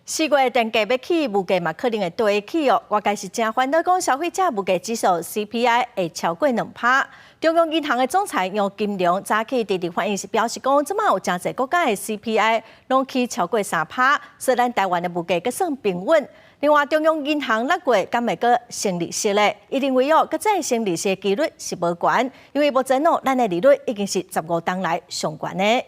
4月电价要起，物价嘛可能会跟起哦。外界是真烦恼，讲消费者物价指数 CPI 会超过2%。中央银行的总裁杨金龙早起直直反映是表示讲，即马有真侪国家的 CPI 拢起超过3%，所以咱台湾的物价阁算平稳。另外，中央银行6月敢会阁升利息咧？伊认为哦，阁再升利息的几率是无悬，因为目前哦，咱的利率已经是15冬来上悬的。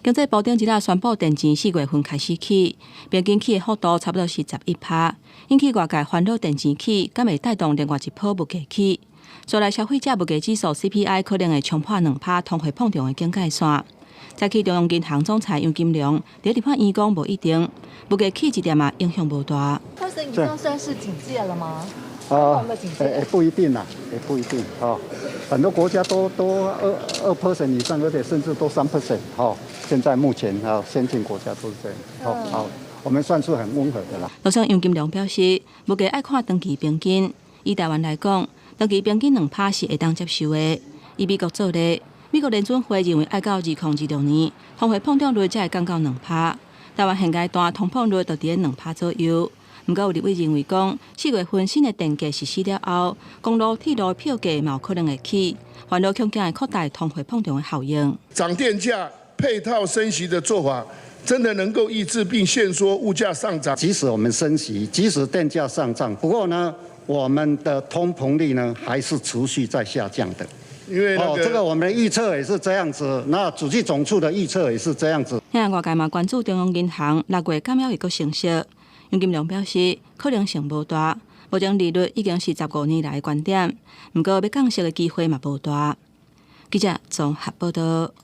经济部顶一日宣布，电钱4月份开始起，平均起的幅度差不多是11%，引起外界烦恼，电钱起敢会带动另外一波物价起。将来消费者物价指数 CPI 可能会冲破2%，通货膨胀的警戒线。早起中央银行总裁杨金龙伫立法院讲，无一定，物价起一点嘛，影响无大。2%以上算是警戒了吗？不一定啦，也不一定哦。很多国家都2% 以上，而且甚至都3%哦。现在目前先进国家都是这样。好，我们算是很温和的啦。路上杨金龙表示，物价爱看长期平均。以台湾来讲，长期平均2%是会当接受的。以美国做例，美国联准会认为爱到2026年，通货膨胀率才会降到2%。台湾现阶段通膨率就伫2%左右。不过有立委认为讲，4月份新的电价实施了后，公路、铁路票价嘛有可能会起，烦恼恐惊会扩大通货膨胀的效应。涨电价配套升息的做法，真的能够抑制并限缩物价上涨。即使我们升息，即使电价上涨，不过呢，我们的通膨率呢还是持续在下降的。因为这个我们的预测也是这样子，那主计总处的预测也是这样子。现在外界嘛关注中央银行6月敢要会阁升息。杨金龙表示，可能性无大，目前利率已经是15年来的观点，不过要降息的机会嘛无大。记者综合报道。